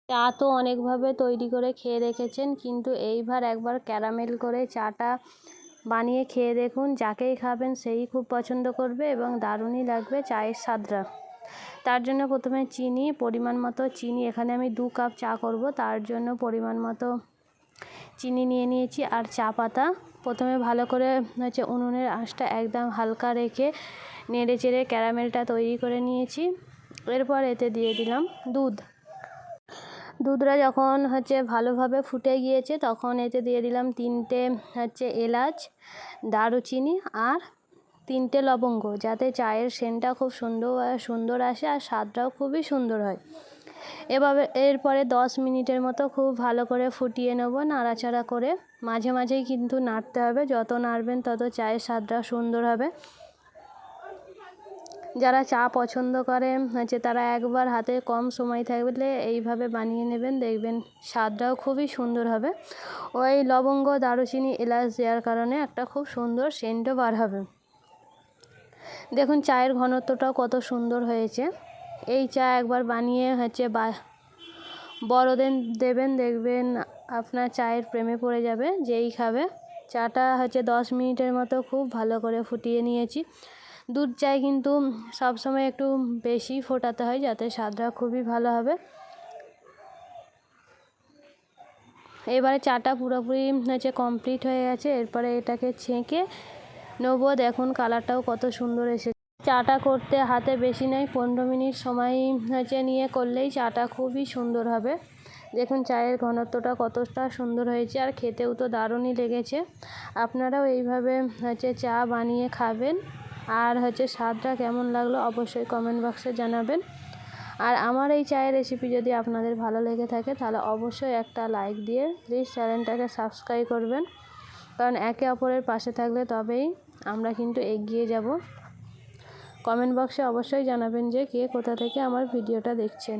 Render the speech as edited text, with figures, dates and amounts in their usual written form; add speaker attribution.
Speaker 1: চা তো অনেকভাবে তৈরি করে খেয়ে দেখেছেন, কিন্তু এইবার একবার ক্যারামেল করে চাটা বানিয়ে খেয়ে দেখুন। যাকেই খাবেন সেই খুব পছন্দ করবে এবং দারুণই লাগবে চায়ের স্বাদটা। তার জন্য প্রথমে চিনি, পরিমাণ মতো চিনি, এখানে আমি 2 কাপ চা করব, তার জন্য পরিমাণ মতো চিনি নিয়ে নিয়েছি। আর চা পাতা প্রথমে ভালো করে উনুনের আঁচটা একদম হালকা রেখে নেড়ে চেড়ে ক্যারামেলটা তৈরি করে নিয়েছি। এরপর এতে দিয়ে দিলাম দুধটা যখন ভালোভাবে ফুটে গিয়েছে, তখন এতে দিয়ে দিলাম 3টে এলাচ, দারুচিনি আর 3টে লবঙ্গ, যাতে চায়ের সেন্টটা খুব সুন্দর আসে আর স্বাদটাও খুবই সুন্দর হয়। এরপরে 10 মিনিটের মতো খুব ভালো করে ফুটিয়ে নেব নাড়াচাড়া করে। মাঝে মাঝেই কিন্তু নাড়তে হবে, যত নাড়বেন তত চায়ের স্বাদটা সুন্দর হবে। যারা চা পছন্দ করে তারা একবার হাতে কম সময় থাকলে এইভাবে বানিয়ে নেবেন, দেখবেন স্বাদটাও খুবই সুন্দর হবে। ওই লবঙ্গ, দারুচিনি, এলাচ দেওয়ার কারণে একটা খুব সুন্দর সেন্টও বার হবে। দেখুন চায়ের ঘনত্বটাও কত সুন্দর হয়েছে। এই চা একবার বানিয়ে বড়দের দেবেন, দেখবেন আপনার চায়ের প্রেমে পড়ে যাবে যেই খাবে। চাটা 10 মিনিটের মতো খুব ভালো করে ফুটিয়ে নিয়েছি। দুধ চায় কিন্তু সবসময় একটু বেশি ফোটাতে হয়, যাতে স্বাদটা খুবই ভালো হবে। এবারে চাটা পুরোপুরি কমপ্লিট হয়ে গেছে। এরপরে এটাকে ছেঁকে নেবো। দেখুন কালারটাও কত সুন্দর এসেছে। চাটা করতে হাতে বেশি নেই, 15 মিনিট সময় নিয়ে করলেই চাটা খুবই সুন্দর হবে। দেখুন চায়ের ঘনত্বটা কতটা সুন্দর হয়েছে, আর খেতেও তো দারুণই লেগেছে। আপনারাও এইভাবে চা বানিয়ে খাবেন। আর স্বাদটা কেমন লাগলো অবশ্যই কমেন্ট বক্সে জানাবেন। আর আমার এই চায়ের রেসিপি যদি আপনাদের ভালো লেগে থাকে, তাহলে অবশ্যই একটা লাইক দিয়ে প্লিজ চ্যানেলটাকে সাবস্ক্রাইব করবেন, কারণ একে অপরের পাশে থাকলে তবেই আমরা কিন্তু এগিয়ে যাব। কমেন্ট বক্সে অবশ্যই জানাবেন যে কে কোথা থেকে আমার ভিডিওটা দেখছেন।